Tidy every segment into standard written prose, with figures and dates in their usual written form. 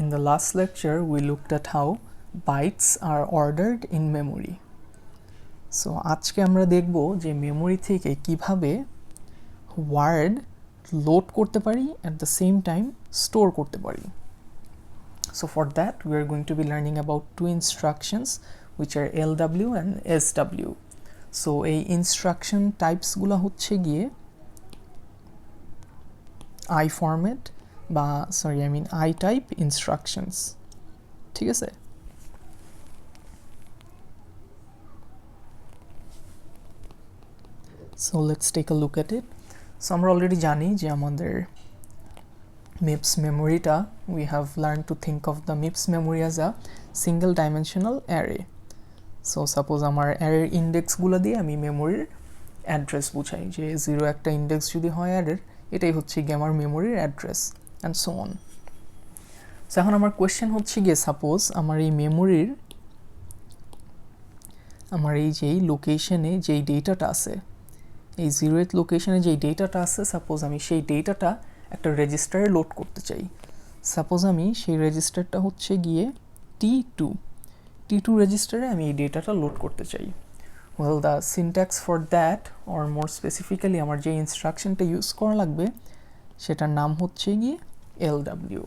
In the last lecture, we looked at how bytes are ordered in memory. So আজকে আমরা দেখব যে memory থেকে কিভাবে ওয়ার্ড লোড করতে পারি at the same time store করতে পারি. So for that, we are going to be learning about two instructions which are LW and SW. So এই instruction types গুলা হচ্ছে গিয়ে I format বা I type instructions. ঠিক আছে? So let's take a look at it. So আমরা already জানি যে আমাদের MIPS memory-টা, we have learned to think of the MIPS memory as a single dimensional array. So suppose আমার array index গুলো দিয়ে আমি মেমোরির অ্যাড্রেস বুঝাই যে 0 একটা ইন্ডেক্স যদি হয় অ্যারের, এটাই হচ্ছে গিয়ে আমার মেমোরির address and so on. So এখন আমার কোয়েশ্চেন হচ্ছে গিয়ে সাপোজ আমার এই মেমোরির আমার এই যেই লোকেশনে যেই ডেটাটা আছে, এই 0th লোকেশনে যেই ডেটাটা আছে, সাপোজ আমি সেই ডেটাটা একটা রেজিস্টারে লোড করতে চাই. সাপোজ আমি সেই রেজিস্টারটা হচ্ছে গিয়ে T2 রেজিস্টারে আমি এই ডেটাটা লোড করতে চাই. Well, the syntax for that, or more specifically আমার যে ইনস্ট্রাকশনটা ইউজ করা লাগবে সেটার নাম হচ্ছে গিয়ে LW.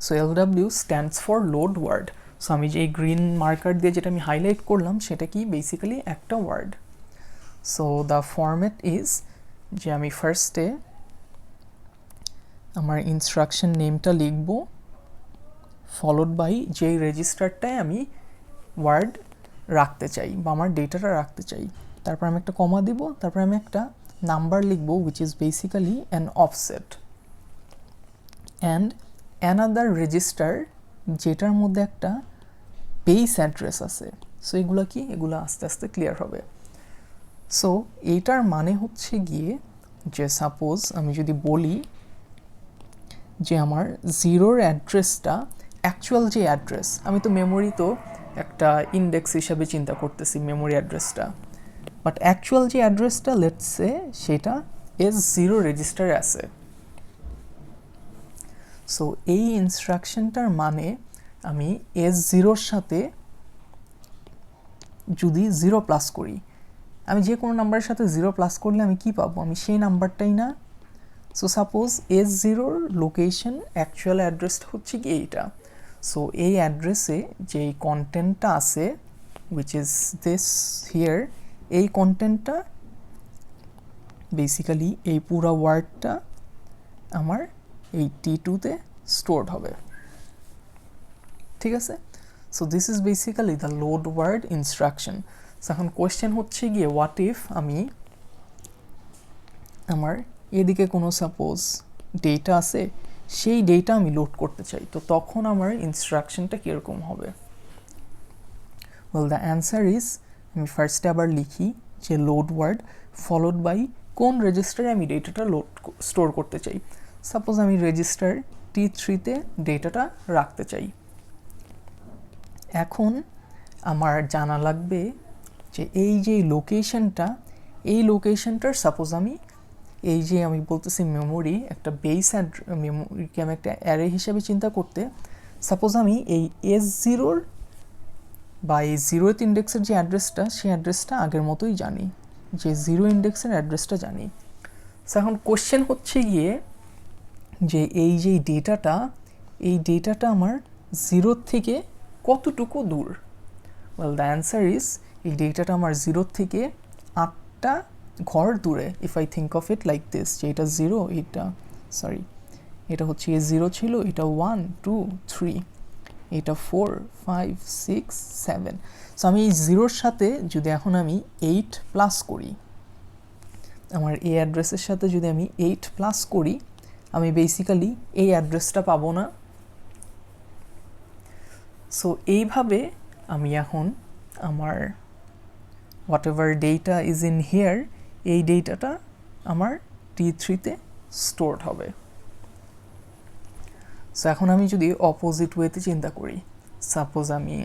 So LW stands for load word. So আমি যে গ্রিন মার্কার দিয়ে যেটা আমি হাইলাইট করলাম সেটা কি বেসিক্যালি একটা word. So the format is যে আমি ফার্স্টে আমার ইনস্ট্রাকশন নেমটা লিখব ফলোড বাই যেই রেজিস্টারটায় আমি ওয়ার্ড রাখতে চাই বা আমার ডেটাটা রাখতে চাই, তারপর আমি একটা কমা দিব, তারপর আমি একটা নাম্বার লিখব which is basically an offset and another register যেটার মধ্যে একটা বেস অ্যাড্রেস আছে. সো এগুলো কি, এগুলো আস্তে আস্তে ক্লিয়ার হবে. সো এইটার মানে হচ্ছে গিয়ে যে সাপোজ আমি যদি বলি যে আমার 0-র অ্যাড্রেসটা অ্যাকচুয়াল যে অ্যাড্রেস, আমি তো মেমোরি তো একটা ইন্ডেক্স হিসাবে চিন্তা করতেছি মেমোরি অ্যাড্রেসটা, বাট অ্যাকচুয়াল যে অ্যাড্রেসটা লেটস সে সেটা S0 রেজিস্টারে আছে. সো এই ইনস্ট্রাকশনটার মানে আমি S0-র সাথে যদি 0 প্লাস করি, আমি যে কোনো নাম্বারের সাথে 0 প্লাস করলে আমি কি পাবো, আমি সেই নাম্বারটাই না. সো সাপোজ S0-র লোকেশন অ্যাকচুয়াল অ্যাড্রেসটা হচ্ছে কি এইটা. সো এই অ্যাড্রেসে যেই কন্টেন্টটা আছে which is this here, এই কন্টেন্টটা বেসিক্যালি এই পুরো ওয়ার্ডটা আমার এই T2-তে স্টোরড হবে. ঠিক আছে? So this is basically the load word instruction. So এখন কোয়েশ্চেন হচ্ছে গিয়ে হোয়াট ইফ আমি আমার এদিকে কোনো সাপোজ ডেটা আছে, সেই ডেটা আমি লোড করতে চাই, তো তখন আমার ইনস্ট্রাকশনটা কীরকম হবে? ওয়েল দ্য অ্যান্সার ইজ, আমি ফার্স্টে আবার লিখি যে লোড ওয়ার্ড ফলোড বাই কোন রেজিস্টারে আমি ডেটাটা লোড স্টোর করতে চাই. সাপোজ আমি রেজিস্টার T3-তে ডেটাটা রাখতে চাই. এখন আমার জানা লাগবে যে এই যে লোকেশনটা, এই লোকেশনটার সাপোজ আমি এই যে আমি বলতেছি মেমোরি একটা বেস মেমোরিকে আমি একটা অ্যারে হিসেবে চিন্তা করতে, সাপোজ আমি এই S0-র বা এই 0th ইন্ডেক্সের যে অ্যাড্রেসটা, সেই অ্যাড্রেসটা আগের মতোই জানি, যে 0 ইন্ডেক্সের অ্যাড্রেসটা জানি. সো এখন কোশ্চেন হচ্ছে গিয়ে যে এই যে ডেটাটা, এই ডেটাটা আমার 0 থেকে কতটুকু দূর? ওয়েল দ্য অ্যান্সার ইজ, এই ডেটাটা আমার 0 থেকে 8টা ঘর দূরে. If I think of it like this, যে এটা 0, এটা হচ্ছে A0 ছিল, এটা 1 2 3, এটা 4 5 6 7. সো আমি এই 0-র সাথে যদি এখন আমি 8 প্লাস করি, আমার এই অ্যাড্রেসের সাথে যদি আমি 8 প্লাস করি, আমি বেসিক্যালি এই অ্যাড্রেসটা পাবো না. সো এইভাবে আমি এখন আমার what ever data is in here, এই ডেটাটা আমার T3-তে স্টোরড হবে. সো এখন আমি যদি অপোজিট ওয়েতে চিন্তা করি, সাপোজ আমি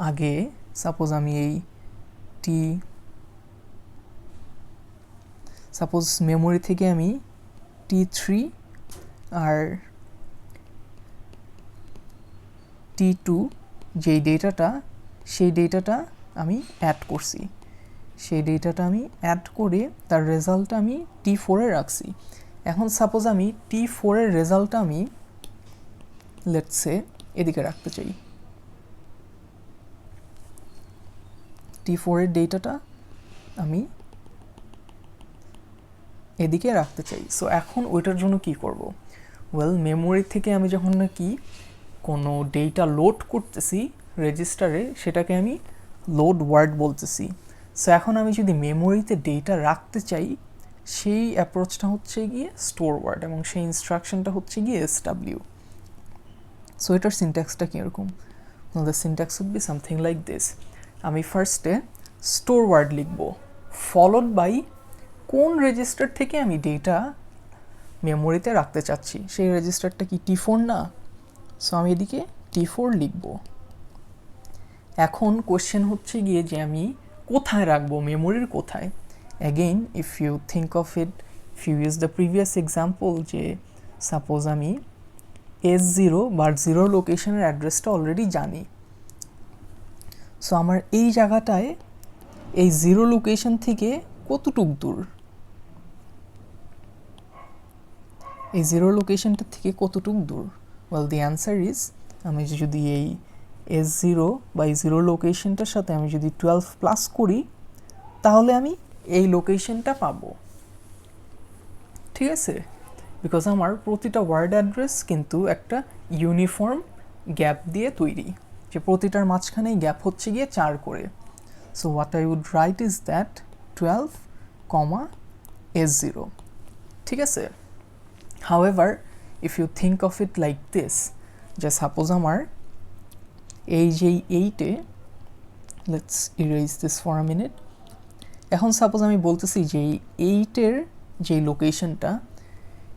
আগে এই সাপোজ মেমোরি থেকে আমি T3 আর T2 যেই ডেটাটা সেই ডেটাটা আমি অ্যাড করছি, সেই ডেটাটা আমি অ্যাড করে তার রেজাল্টটা আমি T4 এ রাখছি। এখন সাপোজ আমি T4 এর রেজাল্টটা আমি লেটস সে এদিকে রাখতে চাই, T4 এর ডেটাটা আমি এদিকে রাখতে চাই। সো এখন ওইটার জন্য কি করব? ওয়েল, মেমোরি থেকে আমি যখন নাকি কোনো ডেটা লোড করতেছি রেজিস্টারে, সেটাকে আমি লোড ওয়ার্ড বলতেছি। সো এখন আমি যদি মেমোরিতে ডেটা রাখতে চাই, সেই অ্যাপ্রোচটা হচ্ছে গিয়ে স্টোর ওয়ার্ড এবং সেই ইনস্ট্রাকশনটা হচ্ছে গিয়ে SW। সো এটার সিনট্যাক্সটা কীরকম? The syntax would be something like this. আমি ফার্স্টে স্টোর ওয়ার্ড লিখব, ফলোড বাই কোন রেজিস্টার থেকে আমি ডেটা মেমোরিতে রাখতে চাচ্ছি, সেই রেজিস্টারটা কি T4 না? সো আমি এদিকে T4 লিখব। এখন কোশ্চেন হচ্ছে গিয়ে যে আমি কোথায় রাখবো, মেমোরির কোথায়? Again if you think of it, if you use the previous example, যে সাপোজ আমি S0 বা 0 লোকেশনের অ্যাড্রেসটা অলরেডি জানি। সো আমার এই জায়গাটায় এই 0 লোকেশন থেকে কতটুক দূর, এই 0 লোকেশনটা থেকে কতটুক দূর? ওয়েল, দি অ্যান্সার ইজ, আমি যদি এই S0 বা এই 0 লোকেশনটার সাথে আমি যদি 12 প্লাস করি, তাহলে আমি এই লোকেশনটা পাবো। ঠিক আছে? বিকজ আমার প্রতিটা ওয়ার্ড অ্যাড্রেস কিন্তু একটা ইউনিফর্ম গ্যাপ দিয়ে তৈরি, যে প্রতিটার মাঝখানেই গ্যাপ হচ্ছে গিয়ে 4 করে। So what I would write is that 12, S0। ঠিক আছে? However, if you think of it like this, যে সাপোজ আমার এই যে 8-এ, let's erase this for a minute. এখন সাপোজ আমি বলতেছি যে 8-এর যে লোকেশনটা,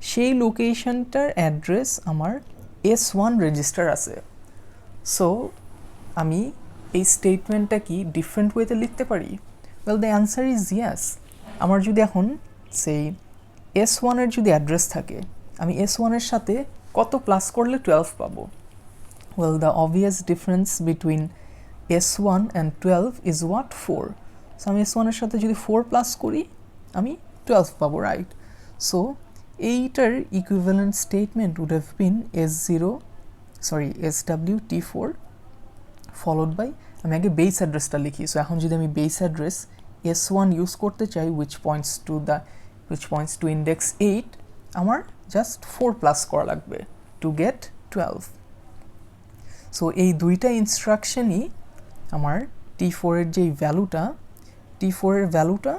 সেই লোকেশনটার অ্যাড্রেস আমার S1 রেজিস্টার আছে। সো আমি এই স্টেটমেন্টটা কি ডিফারেন্ট ওয়েতে লিখতে পারি? Well, the answer is yes. আমার যদি এখন সেই S1 এর যদি অ্যাড্রেস থাকে, আমি S1 এর সাথে কত প্লাস করলে 12 পাবো? Well, the obvious difference between S1 and 12 is what? 4। So আমি S1 এর সাথে যদি 4 প্লাস করি, আমি 12 পাবো, রাইট? সো এইটার equivalent statement would have been SW T4 followed by, আমি আগে বেস অ্যাড্রেসটা লিখি। সো এখন যদি আমি বেস অ্যাড্রেস S1 ইউজ করতে চাই, which points to index 8, আমার জাস্ট 4 প্লাস করা লাগবে টু গেট 12। সো এই দুইটা ইনস্ট্রাকশনই আমার T4 এর যেই ভ্যালুটা, T4 এর ভ্যালুটা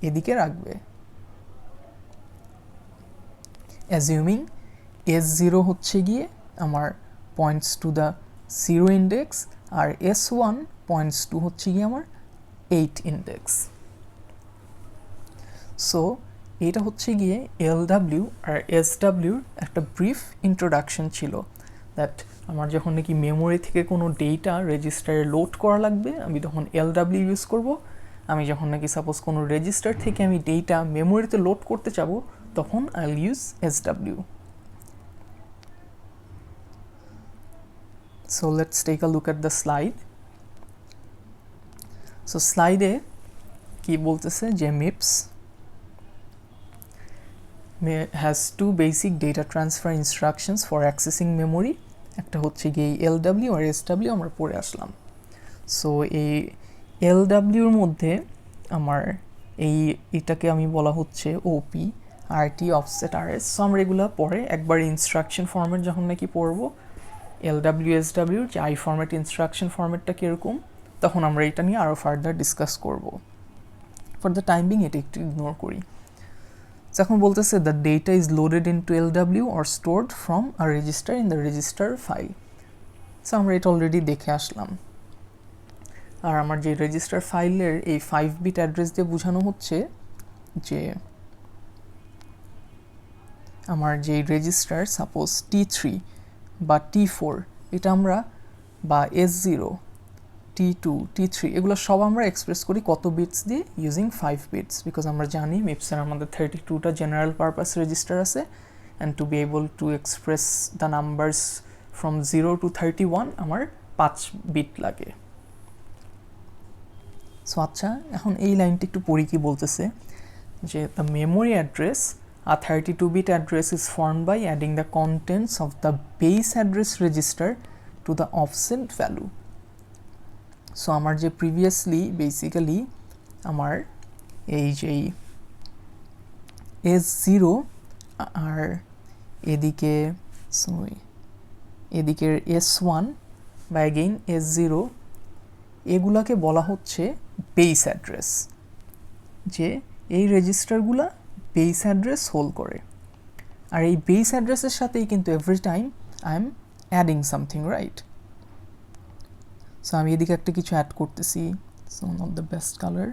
এদিকে রাখবে, অ্যাজিউমিং S0 হচ্ছে গিয়ে আমার পয়েন্টস টু দ্য 0 ইন্ডেক্স, আর S1 পয়েন্টস টু হচ্ছে গিয়ে আমার 8 ইন্ডেক্স। সো এটা হচ্ছে গিয়ে LW আর SW একটা ব্রিফ ইন্ট্রোডাকশন ছিল, দ্যাট আমার যখন নাকি মেমোরি থেকে কোনো ডেটা রেজিস্টারে লোড করা লাগবে, আমি তখন LW ইউজ করব। আমি যখন নাকি সাপোজ কোনো রেজিস্টার থেকে আমি ডেটা মেমোরিতে লোড করতে চাবো, তখন I'll use SW। So let's take a look at the slide. So স্লাইডে কি বলতেছে যে MIPS has two basic data transfer instructions for accessing memory, একটা হচ্ছে গিয়ে LW আর SW আমরা পড়ে আসলাম। সো এই LW এর মধ্যে আমার এটাকে আমি বলা হচ্ছে OP, RT, offset, RS। So আমরা এগুলো পরে একবার ইনস্ট্রাকশন ফরম্যাট যখন নাকি পড়বো, LW SW যে আই ফরম্যাট ইনস্ট্রাকশন ফরম্যাটটা কীরকম, তখন আমরা এটা নিয়ে আরও ফার্দার ডিসকাস করব। ফর দ্য টাইম বিং এটা একটু ইগনোর করি। এখন বলতেছে the data is loaded into LW or stored from a register in the register file. So আমরা এটা অলরেডি দেখে আসলাম। আর আমার যে রেজিস্টার ফাইলের এই 5 বিট অ্যাড্রেস দিয়ে বোঝানো হচ্ছে যে আমার যে রেজিস্টার সাপোজ T3 বা T4, এটা আমরা বা S0, T2, T3 এগুলো সব আমরা এক্সপ্রেস করি কত বিটস দিয়ে? ইউজিং 5 বিটস, বিকজ আমরা জানি মিপসের আমাদের 32টা জেনারেল পারপাস রেজিস্টার আছে and to be able to express the numbers from 0 to 31 আমার 5 বিট লাগে। সো আচ্ছা, এখন এই লাইনটি একটু পড়ি কি বলতেছে যে the memory address, a 32-bit address is formed by adding the contents of the base address register to the offset value. So আমার যে প্রিভিয়াসলি বেসিক্যালি আমার এই যে S0 আর এদিকে এদিকের S1 বা অ্যাগেইন S0 এগুলাকে বলা হচ্ছে বেস অ্যাড্রেস, যে এই রেজিস্টারগুলা বেস অ্যাড্রেস হোল্ড করে। আর এই বেস অ্যাড্রেসের সাথেই কিন্তু every time I am adding something, right? So আমি এদিকে একটা কিছু অ্যাড করতেছি, so not the best colour.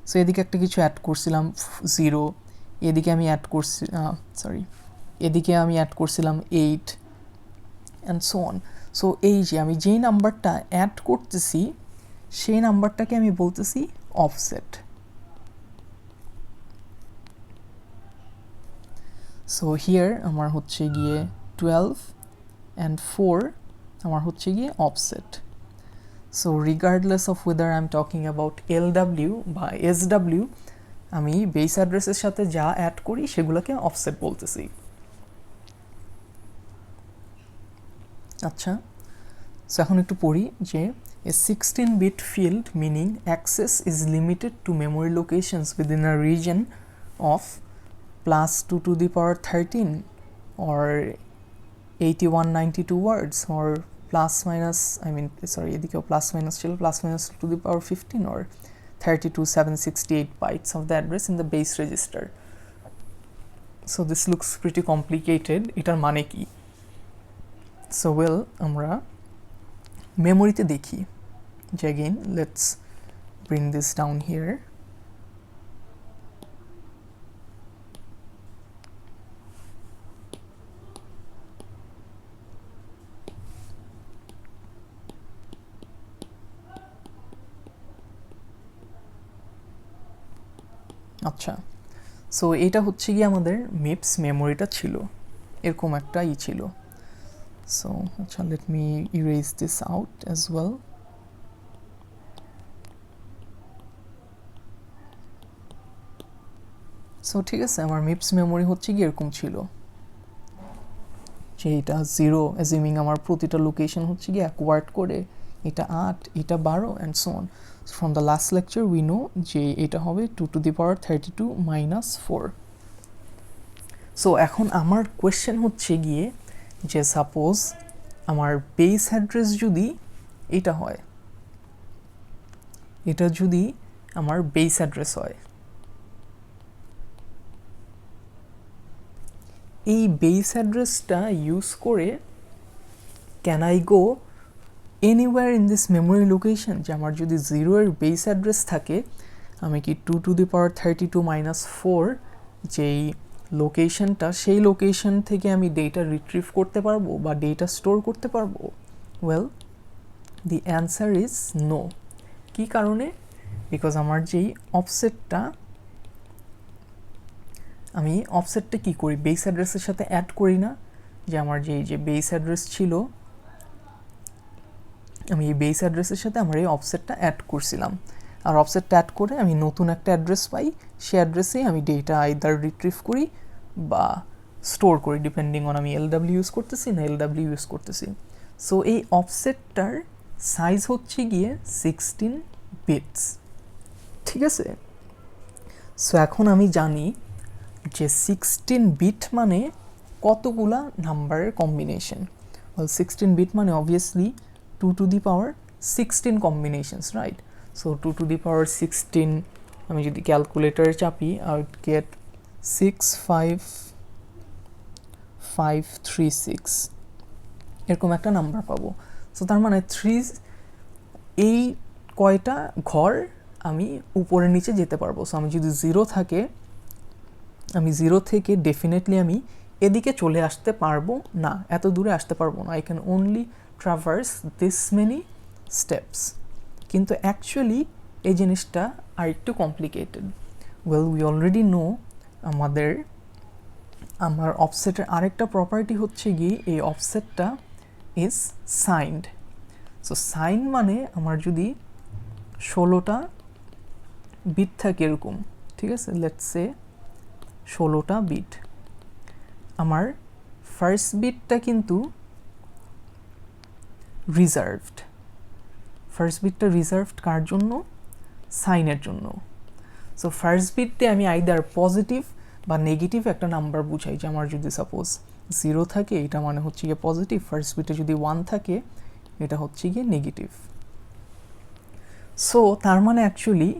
So এদিকে একটা কিছু অ্যাড করছিলাম 0, এদিকে আমি অ্যাড করছি এদিকে আমি অ্যাড করছিলাম 8 অ্যান্ড সো অন। সো এই যে আমি যেই নাম্বারটা অ্যাড করতেছি সেই নাম্বারটাকে আমি বলতেছি অফসেট। সো হিয়ার আমার হচ্ছে গিয়ে 12 অ্যান্ড 4 আমার হচ্ছে গিয়ে offset. So regardless of weather I am talking about LW বা SW, আমি বেস অ্যাড্রেসের সাথে যা অ্যাড করি সেগুলোকে অফসেট বলতেছি। আচ্ছা, সো এখন একটু পড়ি যে a 16-bit field meaning access is limited to memory locations within a region of +2 to the power 13 or 8192 words or plus minus, এদিকেও plus minus ছিল, plus minus to the power 15 or 32768 bytes of the address in the base register. So this looks pretty complicated. এটার মানে কি? So well, আমরা মেমোরিতে দেখি যে again let's bring this down here. আচ্ছা, so এটা হচ্ছে গিয়ে আমাদের মিপস মেমোরিটা ছিল, এরকম একটা ছিল। সো আচ্ছা, let me erase this out as well. So ঠিক আছে, আমার মিপস মেমোরি হচ্ছে গিয়ে এরকম ছিল যে এটা 0 অ্যাজিউমিং আমার প্রতিটা লোকেশন হচ্ছে গিয়ে 1 ওয়ার্ড করে, এটা 8, এটা 12 and so on. From the last lecture we know যে এটা হবে 2 to the power 32 minus 4. So এখন আমার কোয়েশ্চেন হচ্ছে গিয়ে যে সাপোজ আমার বেস অ্যাড্রেস যদি এটা হয়, এটা যদি আমার বেস অ্যাড্রেস হয়, এই বেস অ্যাড্রেসটা ইউজ করে can I go anywhere in this memory location? যে আমার যদি 0 এর বেস অ্যাড্রেস থাকে, আমি কি 2 to the power 32 minus 4 যেই লোকেশনটা, সেই লোকেশন থেকে আমি ডেটা রিট্রিভ করতে পারবো বা ডেটা স্টোর করতে পারবো? Well, the answer is no. কি কারণে? বিকজ আমার যেই অফসেটটা, আমি অফসেটটা কি করি, বেস অ্যাড্রেসের সাথে অ্যাড করি না। যে আমার যে বেস অ্যাড্রেস ছিল, আমি এই বেস অ্যাড্রেসের সাথে আমার এই অফসেটটা অ্যাড করছিলাম, আর অফসেটটা অ্যাড করে আমি নতুন একটা অ্যাড্রেস পাই, সেই অ্যাড্রেসেই আমি ডেটা আইদার রিট্রিভ করি বা স্টোর করি, ডিপেন্ডিং অন আমি LW ইউজ করতেছি না LW ইউজ করতেছি। সো এই অফসেটটার সাইজ হচ্ছে গিয়ে 16 বিটস, ঠিক আছে? সো এখন আমি জানি যে 16 বিট মানে কতগুলা নাম্বারের কম্বিনেশন। ওয়েল, 16 বিট মানে obviously 2 to the power 16 combinations, right? So 2 to the power 16, আমি যদি ক্যালকুলেটরে চাপি, I would get 65536 এরকম একটা নাম্বার পাবো। সো তার মানে 3 এই কয়টা ঘর আমি উপরে নিচে যেতে পারবো। সো আমি যদি 0 থাকে, আমি 0 থেকে ডেফিনেটলি আমি এদিকে চলে আসতে পারবো না, এত দূরে আসতে পারবো না। I can only traverse this many steps. কিন্তু অ্যাকচুয়ালি এই জিনিসটা আর একটু complicated. Well, we already no আমাদের আমার অফসেটের আরেকটা প্রপার্টি হচ্ছে গিয়ে এই অফসেটটা ইজ সাইন্ড। সো সাইন মানে আমার যদি 16টা বিট থাকে এরকম, ঠিক আছে, লেটস সে 16টা বিট, আমার ফার্স্ট বিটটা কিন্তু রিজার্ভড। ফার্স্ট বিটটা রিজার্ভড কার জন্য? সাইনের জন্য। সো ফার্স্ট বিটতে আমি আইদার পজিটিভ বা নেগেটিভ একটা নাম্বার বুঝাই, যে আমার যদি সাপোজ 0 থাকে এটা মানে হচ্ছে গিয়ে পজিটিভ, ফার্স্ট বিটে যদি 1 থাকে এটা হচ্ছে গিয়ে নেগেটিভ। সো তার মানে actually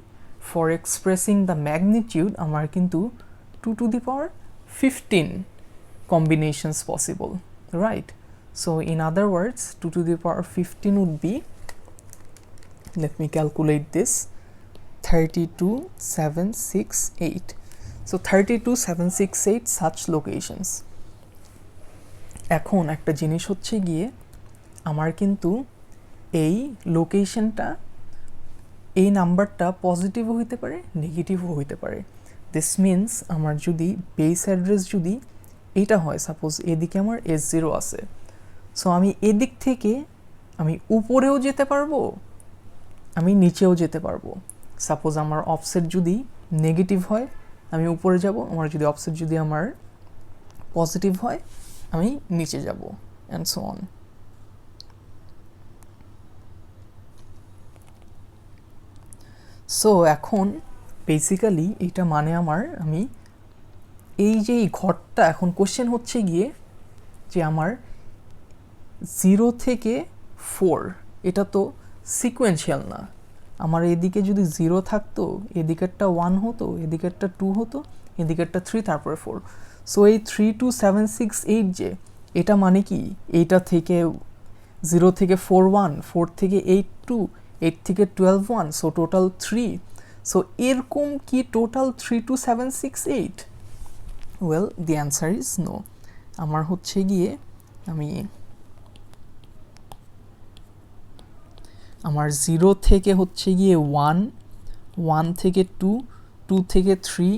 for expressing the magnitude আমার কিন্তু 2 to the power 15 combinations possible, right? So in other words 2 to the power 15 would be, let me calculate this, 32768. So 32768 such locations. এখন একটা জিনিস হচ্ছে গিয়ে আমার কিন্তু এই লোকেশনটা, এই নাম্বারটা পজিটিভও হইতে পারে নেগেটিভও হইতে পারে। দিস মিনস আমার যদি বেস অ্যাড্রেস যদি এইটা হয়, সাপোজ এদিকে আমার S0 আছে, সো আমি এদিক থেকে আমি উপরেও যেতে পারবো, আমি নিচেও যেতে পারবো। সাপোজ আমার অফসেট যদি নেগেটিভ হয় আমি উপরে যাব, আমার যদি অফসেট যদি আমার পজিটিভ হয় আমি নিচে যাব, অ্যান্ড সো অন। সো এখন বেসিক্যালি এটা মানে আমি এই যে এই ঘরটা, এখন কোশ্চেন হচ্ছে গিয়ে যে আমার 0 থেকে 4 এটা তো সিকোয়েন্সিয়াল না, আমার এদিকে যদি 0 থাকতো এদিকেরটা 1 হতো, এদিকেরটা 2 হতো, এদিকেরটা 3, তারপরে 4। সো এই 32768 যে এটা মানে কি, এইটা থেকে 0 থেকে 4 1, 4 থেকে 8 2, 8 থেকে 12 1, সো টোটাল 3। সো এরকম কি total 32768? Well the answer is no. আমার হচ্ছে গিয়ে আমার 0 থেকে হচ্ছে গিয়ে 1, 1 থেকে 2, 2 থেকে 3,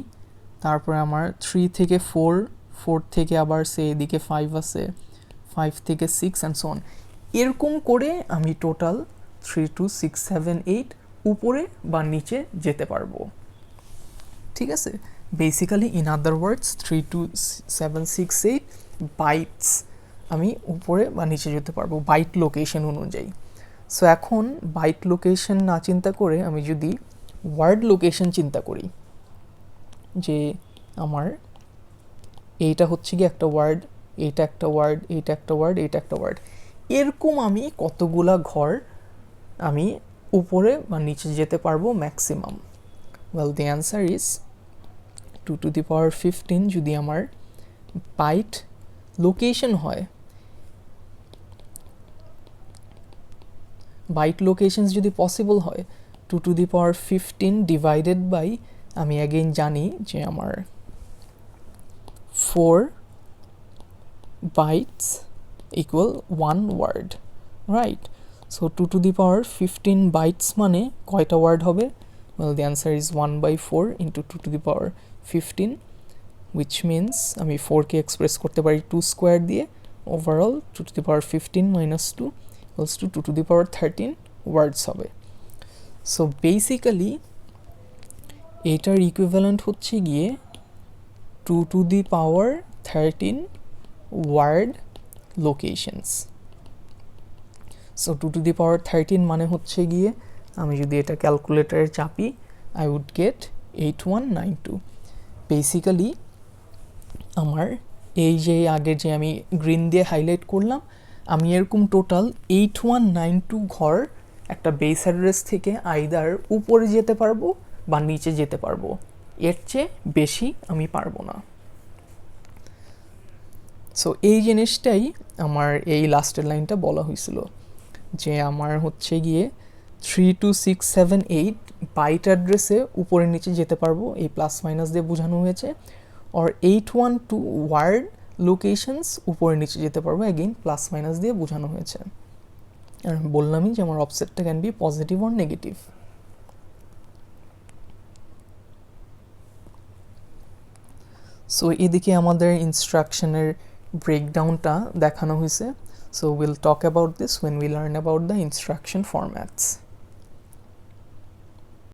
তারপরে আমার 3 থেকে 4, 4 থেকে আবার সে এদিকে 5 আছে, 5 থেকে 6 অ্যান্ড সো অন। এরকম করে আমি টোটাল 32678 উপরে বা নিচে যেতে পারবো, ঠিক আছে। Basically in other words 32768 bytes আমি উপরে বা নিচে যেতে পারবো বাইট লোকেশন অনুযায়ী। সো এখন বাইট লোকেশন না চিন্তা করে আমি যদি ওয়ার্ড লোকেশন চিন্তা করি, যে আমার এইটা হচ্ছে কি একটা ওয়ার্ড, এইটা একটা ওয়ার্ড, এইটা একটা ওয়ার্ড, এইটা একটা ওয়ার্ড, এরকম আমি কতগুলা ঘর আমি উপরে বা নিচে যেতে পারবো maximum? Well the answer is 2 to the power 15 যদি আমার বাইট লোকেশন হয়, বাইট লোকেশনস যদি পসিবল হয় 2 to the power 15 divided by, আমি অ্যাগেইন জানি যে আমার 4 bytes equal 1 word, right? So 2 to the power 15 bytes মানে কয়টা ওয়ার্ড হবে? Well the answer is 1/4 into 2 to the power 15, which means আমি 4কে এক্সপ্রেস করতে পারি 2 স্কোয়ার দিয়ে, overall 2 to the power 15 minus 2 equals to 2 to the power 13 ওয়ার্ডস হবে। So basically এটার equivalent হচ্ছে গিয়ে 2 to the power 13 word locations. So 2 to the power 13 মানে হচ্ছে গিয়ে আমি যদি এটা ক্যালকুলেটরে চাপি আই উড গেট 8192। বেসিক্যালি আমার এই যে আগে যে আমি গ্রিন দিয়ে হাইলাইট করলাম, আমি এরকম টোটাল 8192 ঘর একটা বেস অ্যাড্রেস থেকে আইদার উপরে যেতে পারবো বা নিচে যেতে পারবো, এর চেয়ে বেশি আমি পারবো না। সো এই জিনিসটাই আমার এই লাস্টের লাইনটা বলা হয়েছিল, যে আমার হচ্ছে গিয়ে 32678 বাইট অ্যাড্রেসে উপরে নিচে যেতে পারবো, এই প্লাস মাইনাস দিয়ে বোঝানো হয়েছে, আর 812 ওয়ার্ড লোকেশনস উপরে নিচে যেতে পারবো, অ্যাগেইন প্লাস মাইনাস দিয়ে বোঝানো হয়েছে। আর আমি বললামই যে আমার অফসেটটা can be positive or negative. So এদিকে আমাদের ইনস্ট্রাকশনের ব্রেকডাউনটা দেখানো হয়েছে. So will talk about this when we learn about the instruction formats.